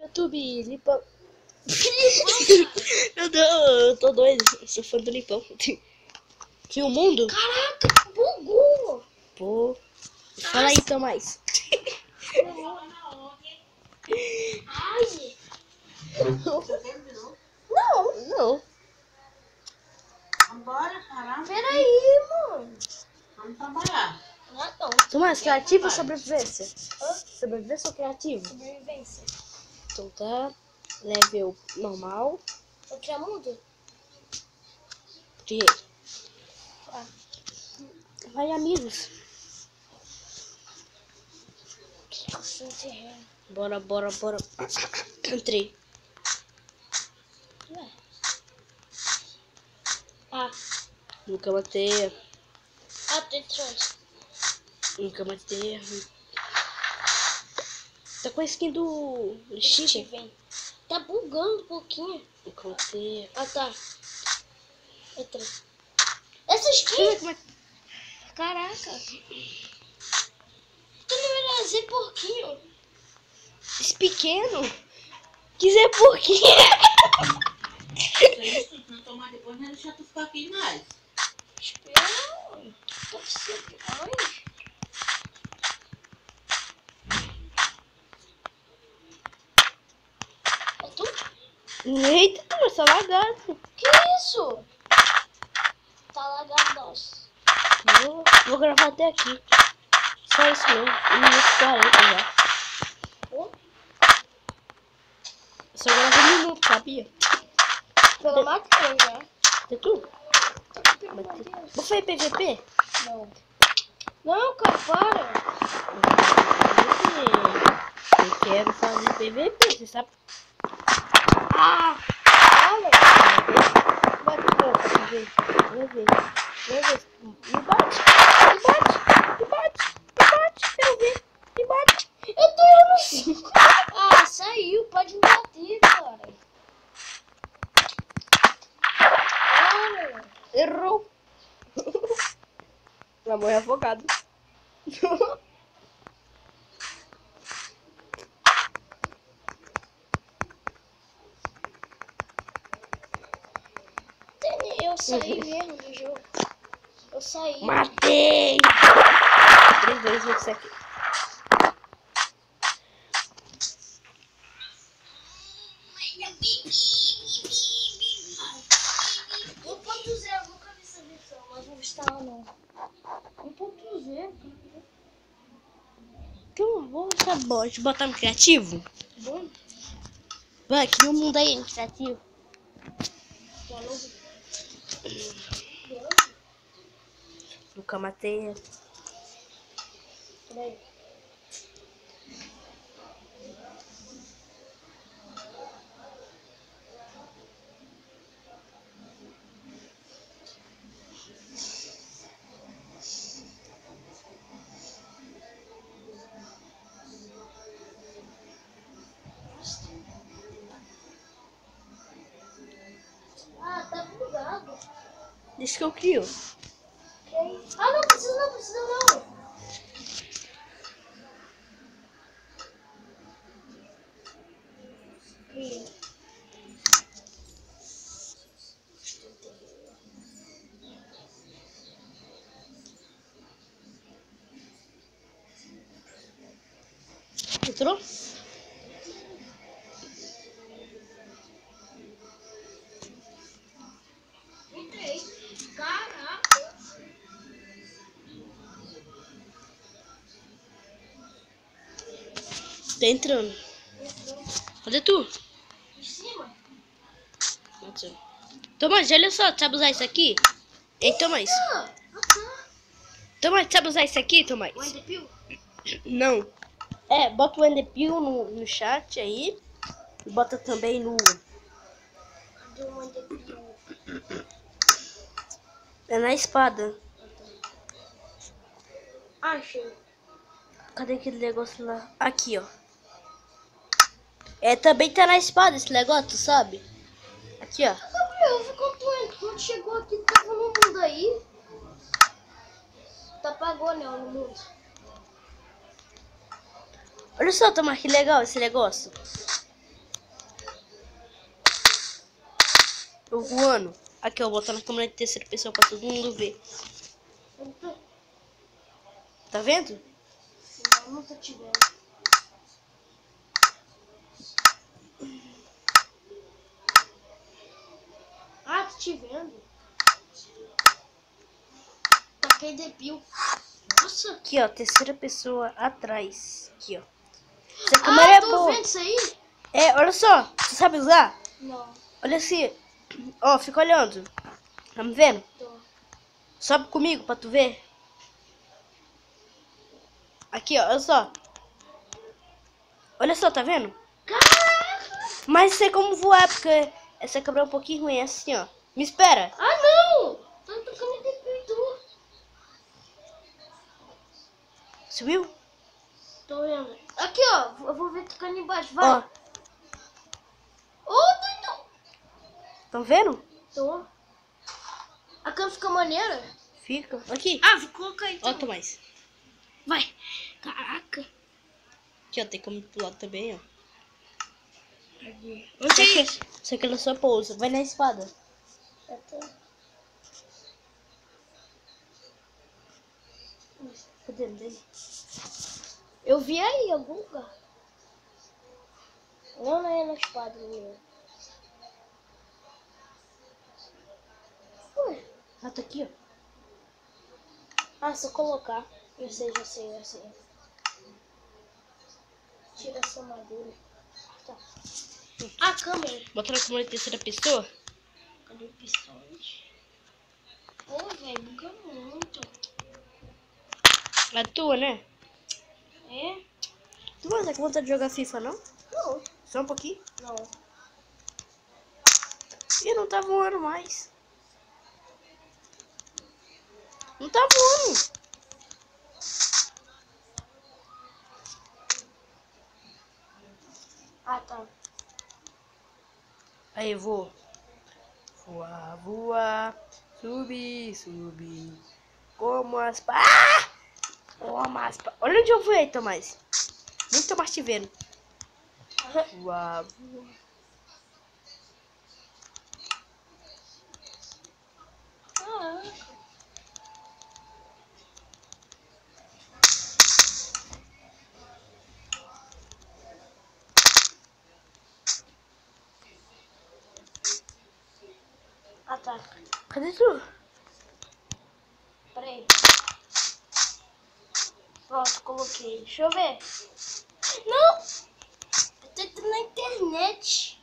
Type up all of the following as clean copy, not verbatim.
YouTube, Lipão. Meu Deus, eu tô doido. Eu sou fã do Lipão. Que o mundo. Caraca, bugou. Pô. Fala aí, Tomás. Ai. Não. Vambora, caramba. Peraí, mano. Vamos trabalhar. Ah, não. Tomás, criativo ou sobrevivência? Sobrevivência ou criativo? Sobrevivência. Então tá. Level normal. Eu tinha mudo? Criei. Vai, amigos. Bora. Entrei. Ah, Nunca matei. tem trans. Nunca matei. Tá com a skin do Xixi. Vem. Tá bugando um pouquinho. Nunca matei. Ah, tá. Entrei. Essa skin? Caraca. Tu não era Zé Porquinho? Esse pequeno. Quiser porquinho. Se não tomar depois, não deixa tu ficar aqui mais. Espera. Deve ser. Ai. É tu? Eita, mas tá lagado. Que isso? Tá lagado, nossa. Vou gravar até aqui. Só isso mesmo. 1 minuto 40 já. Oh. Só grava 1 minuto, sabia? Pela máquina já. É tu? Pelo amor de Deus. Vou fazer PVP? Não. Não, cara, para. Eu quero fazer PVP, você sabe? Ah! Olha. Bate pouco, vou ver. Me bate. Quero ver. Me bate. Eu tô errando. Ah, saiu. Pode me bater, cara. Olha. Errou. Vai morrer afogado. Eu saí mesmo do jogo. Eu saí. Matei. 3, 2, 1, isso aqui. Eu nunca vi essa versão, mas não está não. 1.0. Então, vou tá bom. Deixa eu botar no criativo. Bom. Vai, cria um mundo aí no criativo. Nunca matei. Peraí. Ah, tá bugado. Deixa que eu crio. Ok. Ah, não precisa não. Cria. Entrou? Entrei. Caraca. Tá entrando. Cadê tu? Em cima? Tomás, olha só, tu sabe usar isso aqui? Ei, Tomás. Ah, tá. Tomás, tu sabe usar isso aqui, Tomás? O Enderpeel? Não. Bota o Enderpeel no chat aí. E bota também no... Cadê o Enderpeel? É na espada. Achei. Cadê aquele negócio lá? Aqui, ó. Também tá na espada esse negócio, tu sabe? Aqui, ó. Gabriel, quando chegou aqui, tava no mundo aí. Tu apagou, né, no mundo. Olha só, Tomás, que legal esse negócio. Eu voando. Aqui, ó, botar na câmera de terceira pessoa pra todo mundo ver. Tá vendo? Não tô te vendo. Ah, tô te vendo. Taquei depil. Nossa. Aqui, ó, terceira pessoa atrás. Aqui, ó. Essa câmera é tô boa. vendo isso aí? É, olha só. Você sabe usar? Não, Olha assim. Ó, fica olhando. Tá me vendo? tô. Sobe comigo pra tu ver. Aqui, ó, olha só. Olha só, tá vendo? Caraca! Mas sei como voar, porque essa câmera é um pouquinho ruim, é assim, ó. Me espera. Ah, não! Tô tocando depil, tu. Subiu? Tô vendo. Aqui, ó. Eu vou ver tocando embaixo. Vai. Ó, Ô, doido. tão vendo? Tô. A cama fica maneira? Fica. Aqui. Ah, vou colocar aí. Ó, Tomás. Vai. Caraca. Aqui, ó, tem como pular também, ó. Onde é isso? Só que ela só pousa. Vai na espada. Cadê ele? Eu vi aí em algum lugar. Não é na espada, menina. Ué. Ah, tá aqui, ó. Ah, só colocar. Eu sei. Tira essa armadura. Tá. A câmera. Bota na câmera de terceira pessoa. Cadê opções? Pô, velho, buga muito. É tua, né? É? Tu não tá com vontade de jogar FIFA, não? Não. Só um pouquinho. Não. Ih, não tá voando mais. Não tá voando. Ah, tá. Aí, vou. Voar, voar. Subir, subir. Como as pa... Ah! Como as pa... Olha onde eu voei, Tomás. Nem Tomás te vendo. Voar, voar. Caraca. Ah, tá. Cadê tu? Peraí. Pronto, coloquei. Deixa eu ver. Não! Eu tô entrando na internet.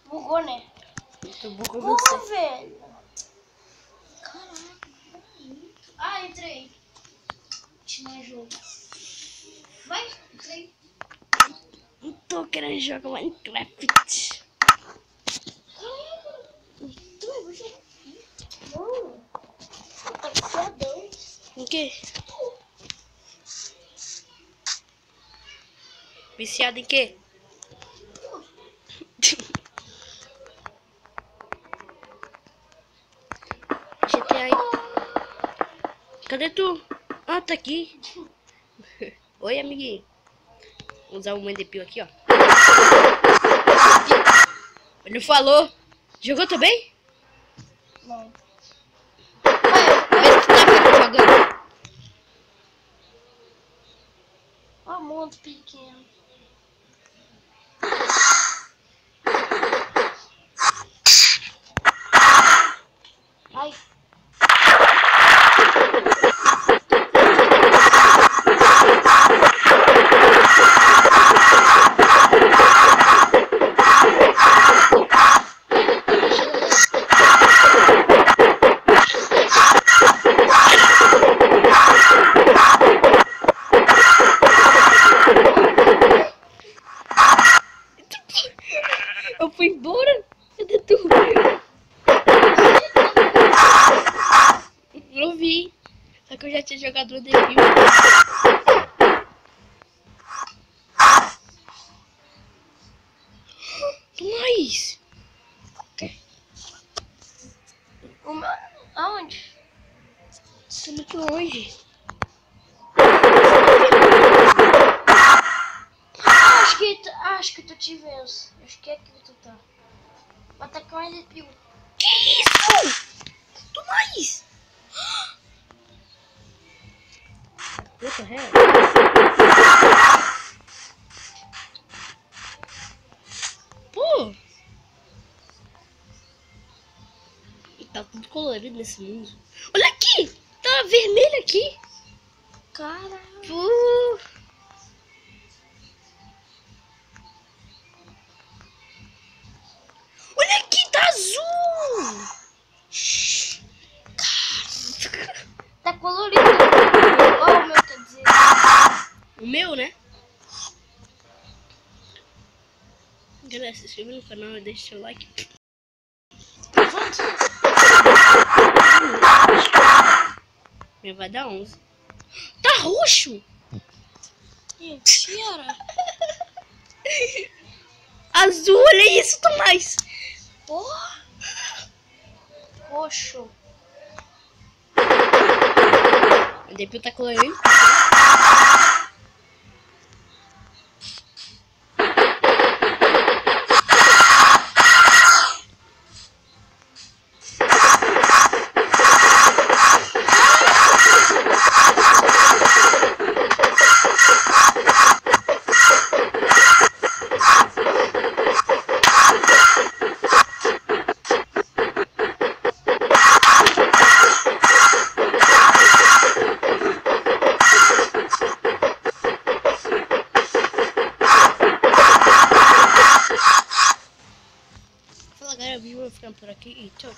Bugou, né? Tu bugou Bugou, você. velho. Caraca. Ah, entrei. Continuar jogo. Vai, entrei. Não tô querendo jogar Minecraft. Caraca. Tu vai, vou jogar. Não. Tá viciadão. O quê? Viciado em quê? GTA. Cadê tu? Ah, tá aqui. Oi, amiguinho. Vou usar o Mandepil aqui, ó. Ele falou. Jogou também? Não. Vê se tu tá propaganda. Ó, mundo pequeno. Ai. Eu fui embora. Cadê tu? Eu vi. Só que eu já tinha jogado o Mandepil. Mas... Aonde? Tá muito longe. Acho acho que tu te venço. Acho que é aqui que tu tá. Vou atacar um arrepio. Que isso? Toma isso. What the hell? Pô! Tá tudo colorido nesse mundo. Olha aqui! Tá vermelho aqui! Cara. Pô! Olha aqui, tá azul! Tá colorido. Ó, o meu quer dizer. O meu, né? Galera, se inscreva no canal e deixa seu like. Meu vai dar 11. Tá roxo! Mentira. Azul, olha isso, Tomás! Porra. Roxo. Depois tá colorindo.